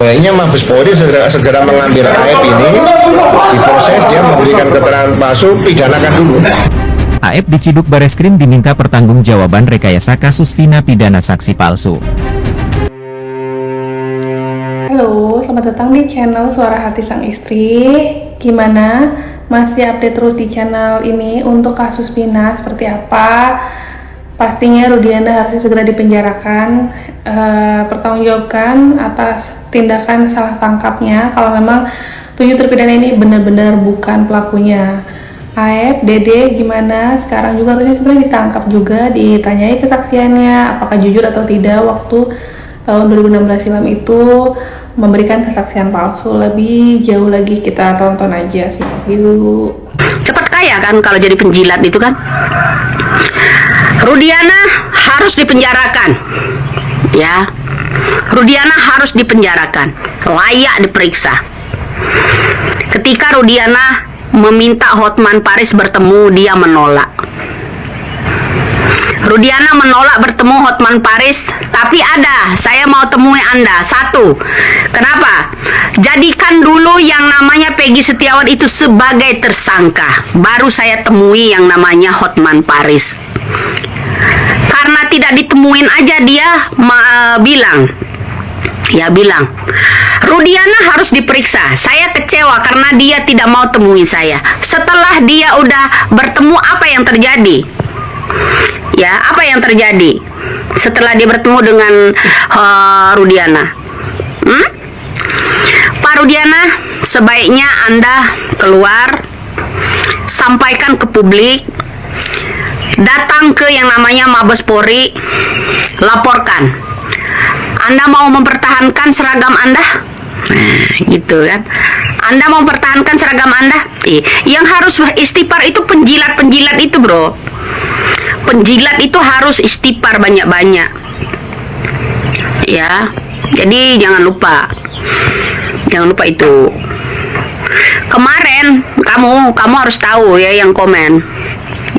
Sebaiknya Mabes Polri segera mengambil AF ini, diproses, dia memberikan keterangan palsu, pidanakan dulu. AF diciduk Bareskrim diminta pertanggungjawaban rekayasa kasus Vina pidana saksi palsu. Halo, selamat datang di channel Suara Hati Sang Istri. Gimana? Masih update terus di channel ini untuk kasus Vina seperti apa? Pastinya Rudiana harusnya segera dipenjarakan, pertanggungjawabkan atas tindakan salah tangkapnya kalau memang 7 terpidana ini benar-benar bukan pelakunya. AF, Dede gimana? Sekarang juga harusnya sebenarnya ditangkap juga, ditanyai kesaksiannya apakah jujur atau tidak waktu tahun 2016 silam itu memberikan kesaksian palsu. Lebih jauh lagi kita tonton aja sih. Yuk. Cepat kaya kan kalau jadi penjilat itu kan. Rudiana harus dipenjarakan. Ya. Rudiana harus dipenjarakan. Layak diperiksa. Ketika Rudiana meminta Hotman Paris bertemu, dia menolak. Rudiana menolak bertemu Hotman Paris, tapi saya mau temui Anda. 1. Kenapa? Jadikan dulu yang namanya Peggy Setiawan itu sebagai tersangka, baru saya temui yang namanya Hotman Paris. Karena tidak ditemuin aja dia bilang, Rudiana harus diperiksa. Saya kecewa karena dia tidak mau temui saya. Setelah dia udah bertemu, apa yang terjadi? Ya, apa yang terjadi setelah dia bertemu dengan Rudiana? Pak Rudiana, sebaiknya Anda keluar, sampaikan ke publik, datang ke yang namanya Mabes Polri, laporkan. Anda mau mempertahankan seragam Anda? Gitu kan. Anda mau mempertahankan seragam Anda? Yang harus istighfar itu penjilat-penjilat itu, bro. Penjilat itu harus istighfar banyak-banyak. Ya. Jadi jangan lupa itu. Kemarin kamu harus tahu ya yang komen.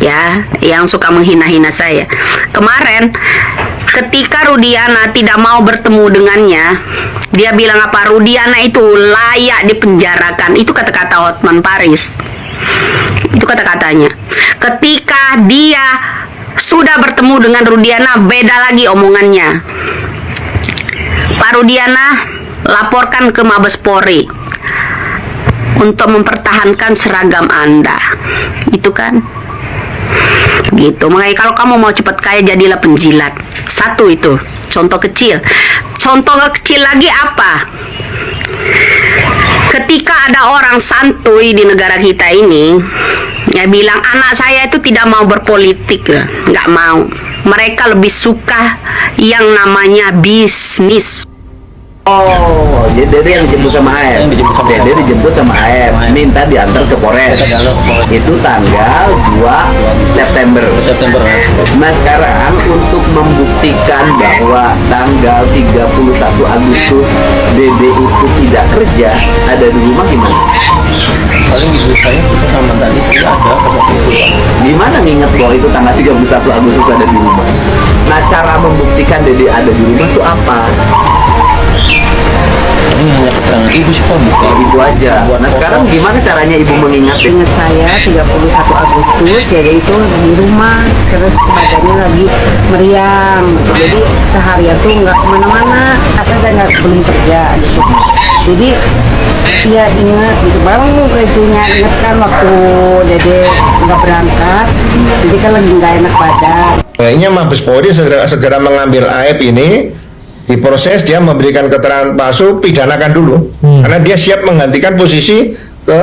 Ya, yang suka menghina-hina saya. Kemarin ketika Rudiana tidak mau bertemu dengannya, dia bilang apa? Rudiana itu layak dipenjarakan. Itu kata-kata Hotman Paris. Itu kata-katanya. Ketika dia sudah bertemu dengan Rudiana, beda lagi omongannya. Pak Rudiana, laporkan ke Mabes Polri untuk mempertahankan seragam Anda. Itu kan? Gitu. Makanya kalau kamu mau cepat kaya, jadilah penjilat. 1 itu contoh kecil. Contoh kecil lagi apa? Ketika ada orang santuy di negara kita ini, ya bilang anak saya itu tidak mau berpolitik, nggak mau. Mereka lebih suka yang namanya bisnis. Oh, jadi Dede yang dijemput sama AF. Dede dijemput sama AF, minta diantar ke Polres. Itu tanggal 2 September. Nah, sekarang untuk membuktikan bahwa tanggal 31 Agustus Dede itu tidak kerja, ada di rumah gimana? Paling ibu saya kita sama tadi istri ada seperti itu. Gimana nginget bahwa itu tanggal 31 Agustus ada di rumah? Nah, cara membuktikan Dede ada di rumah itu apa? Ini hanya keterangan ibu sih, bukan Ibu aja. Nah, sekarang gimana caranya ibu mengingat? Ingat saya 31 Agustus Dede itu di rumah, terus badannya lagi meriang, jadi seharian tuh nggak kemana-mana, apa saya belum kerja gitu. Jadi dia ingat gitu, baru istrinya ingat kan waktu Dede nggak berangkat, jadi kan lagi nggak enak badan. Sebaiknya Mabes Polri segera mengambil AF ini, diproses, dia memberikan keterangan palsu, pidanakan dulu. Karena dia siap menggantikan posisi ke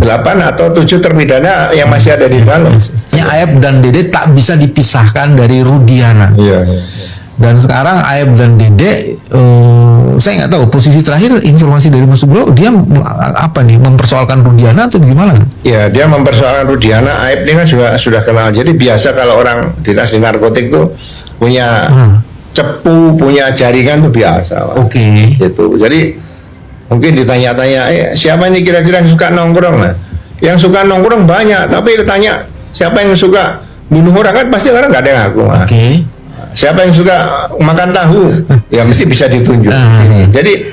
8 atau 7 terpidana yang masih ada di dalam. AF dan Dede tak bisa dipisahkan dari Rudiana. Iya. Dan sekarang AF dan Dede, saya nggak tahu posisi terakhir informasi dari Mas Bro, dia apa nih, mempersoalkan Rudiana atau gimana? Ya, dia mempersoalkan Rudiana. AF ini kan sudah kenal. Jadi biasa kalau orang dinas di narkotik tuh punya cepu, punya jaringan tuh biasa. Oke. Gitu. Jadi mungkin ditanya-tanya, siapa ini kira-kira yang suka nongkrong? Nah, yang suka nongkrong banyak, tapi ditanya siapa yang suka bunuh orang, kan pasti orang nggak ada yang ngaku. Oke. Siapa yang suka makan tahu, ya mesti bisa ditunjuk. Jadi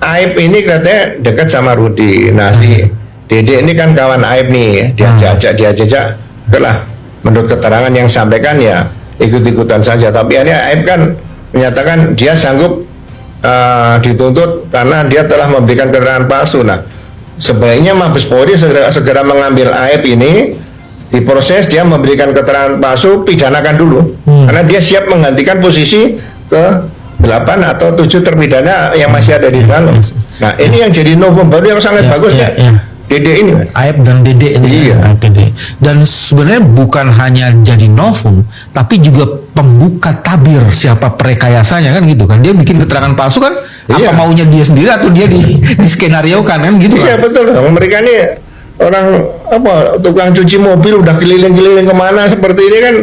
Aib ini katanya dekat sama Rudi. Nah si Dede ini kan kawan Aib nih, diajak, lah. Menurut keterangan yang sampaikan ya ikut-ikutan saja. Tapi ini Aib kan menyatakan dia sanggup dituntut karena dia telah memberikan keterangan palsu. Nah sebaiknya Mabes Polri segera mengambil Aib ini, diproses, dia memberikan keterangan palsu, pidanakan dulu. Karena dia siap menggantikan posisi ke 8 atau 7 terpidana yang masih ada di dalam. Nah ini yang jadi novum baru yang sangat bagus ya. Dede ini, Aib dan Dede ini. Iya. Oke deh. Dan sebenarnya bukan hanya jadi novum, tapi juga pembuka tabir siapa perekayasanya kan gitu kan. Dia bikin keterangan palsu kan, apa Iya. maunya dia sendiri atau dia di skenariokan kan gitu Iya kan. betul. Mereka ini orang apa tukang cuci mobil udah keliling-keliling kemana seperti ini kan,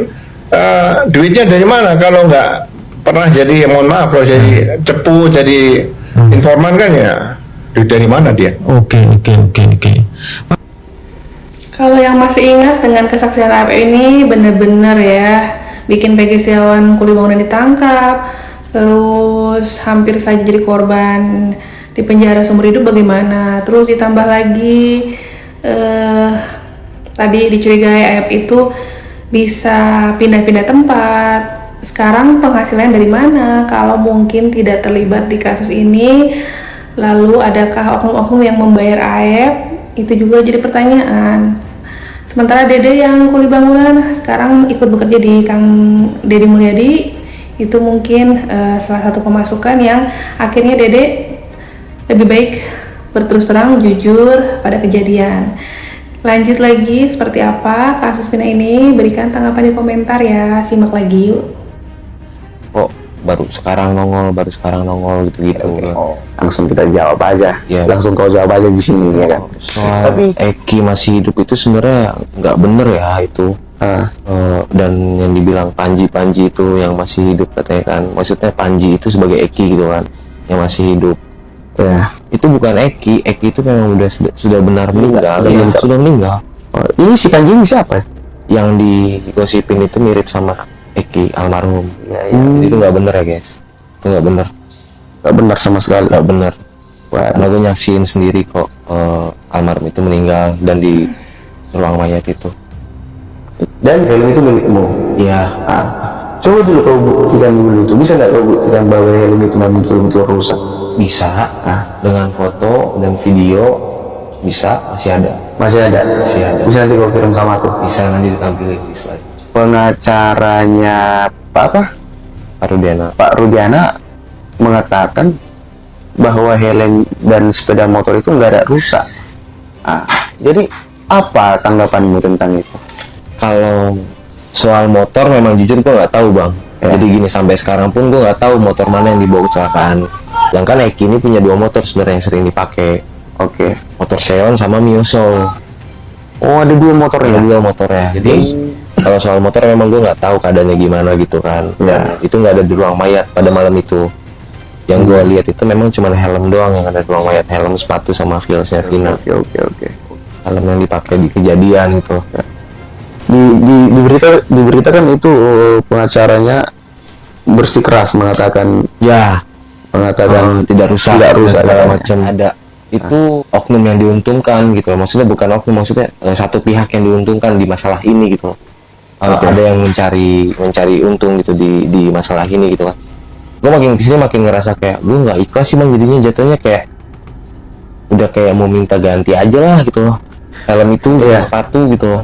duitnya dari mana kalau nggak pernah jadi, mohon maaf, kalau jadi cepu, jadi informan kan ya duit dari mana dia? Oke. Kalau yang masih ingat dengan kesaksian AF ini, bener-bener ya bikin Peggy Setiawan Kulibangunan ditangkap, terus hampir saja jadi korban di penjara seumur hidup bagaimana, terus ditambah lagi tadi dicurigai AF itu bisa pindah-pindah tempat. Sekarang penghasilan dari mana kalau mungkin tidak terlibat di kasus ini? Lalu adakah oknum-oknum yang membayar AF? Itu juga jadi pertanyaan. Sementara Dede yang kuli bangunan sekarang ikut bekerja di Kang Deddy Mulyadi, itu mungkin salah satu pemasukan yang akhirnya Dede lebih baik berterus terang jujur pada kejadian. Lanjut lagi seperti apa kasus Vina ini, berikan tanggapan di komentar ya, simak lagi yuk. Kok baru sekarang nongol gitu-gitu. Langsung kita jawab aja. Iya. Langsung kau jawab aja di sini ya kan. Soal Eki masih hidup itu sebenarnya nggak bener ya itu. Dan yang dibilang Panji itu yang masih hidup katanya kan, maksudnya Panji itu sebagai Eki gitu kan, yang masih hidup. Ya. Itu bukan Eki itu memang sudah benar meninggal. Meninggal. Ya, sudah meninggal. Ini si Panji ini siapa? Yang digosipin itu mirip sama Eki almarhum. Ya. Itu nggak bener ya guys, itu nggak bener. Gak benar sama sekali. Nggak bener. Wah, Karena gue nyaksiin sendiri kok almarhum itu meninggal dan di ruang mayat itu. dan helm itu milikmu. Iya. Coba dulu kau buktikan dulu itu. Bisa nggak kau buktikan bahwa helm itu memang betul-betul rusak? Bisa. Dengan foto dan video bisa, masih ada. Masih ada. Masih ada. Bisa nanti kau kirim sama aku. Bisa nanti ditampilin di slide. Pengacaranya Pak Rudiana. Pak Rudiana mengatakan bahwa helm dan sepeda motor itu nggak ada rusak. Jadi apa tanggapanmu tentang itu? Kalau soal motor memang jujur gue nggak tahu bang. Jadi gini, sampai sekarang pun gue nggak tahu motor mana yang dibawa kecelakaan. Yang kan Eki ini punya 2 motor sebenarnya yang sering dipakai. Oke. Motor Xeon sama Mio Soul. Oh, ada 2 motornya. Ada 2 motornya. Jadi kalau soal motor memang gue nggak tahu keadaannya gimana gitu kan. Dan itu nggak ada di ruang mayat pada malam itu. Yang gue lihat itu memang cuma helm doang yang ada di ruang mayat, helm, sepatu sama Vils-nya Vina. Oke. Helm yang dipakai di kejadian itu. Diberitakan itu pengacaranya bersikeras mengatakan tidak rusak ya. segala macam. Ada itu oknum yang diuntungkan gitu loh. Maksudnya bukan oknum, maksudnya satu pihak yang diuntungkan di masalah ini gitu loh. Ada yang mencari untung gitu di masalah ini gitu kan. Gue makin kesini makin ngerasa kayak gue nggak ikhlas sih bang, jadinya jatuhnya kayak udah kayak mau minta ganti aja lah gitu loh, helm itu sepatu gitu loh.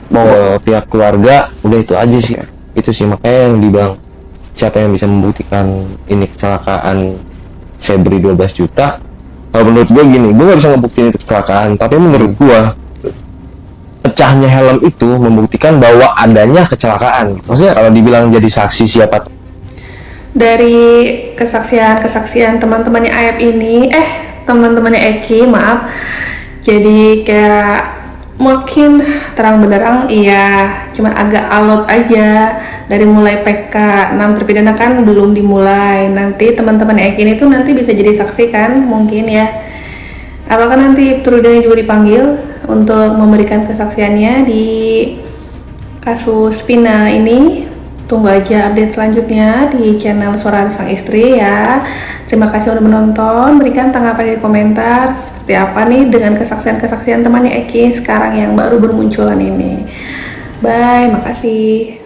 Mau pihak keluarga udah itu aja sih. Itu sih makanya yang dibilang siapa yang bisa membuktikan ini kecelakaan saya beri 12 juta. Kalau menurut gue gini, gue gak bisa ngebuktiin itu kecelakaan, tapi menurut gue pecahnya helm itu membuktikan bahwa adanya kecelakaan. Maksudnya kalau dibilang jadi saksi siapa? Dari kesaksian teman-temannya Ayap ini, teman-temannya Eki, maaf, jadi kayak makin terang benderang, iya, cuman agak alot aja. Dari mulai PK 6 terpidana kan belum dimulai, nanti teman-teman Eki ini tuh nanti bisa jadi saksi kan, mungkin ya. Apakah nanti Rudiana juga dipanggil untuk memberikan kesaksiannya di kasus Vina ini? Tunggu aja update selanjutnya di channel Suara Sang Istri ya. Terima kasih udah menonton. Berikan tanggapan di komentar seperti apa nih dengan kesaksian-kesaksian temannya Eki sekarang yang baru bermunculan ini. Bye, makasih.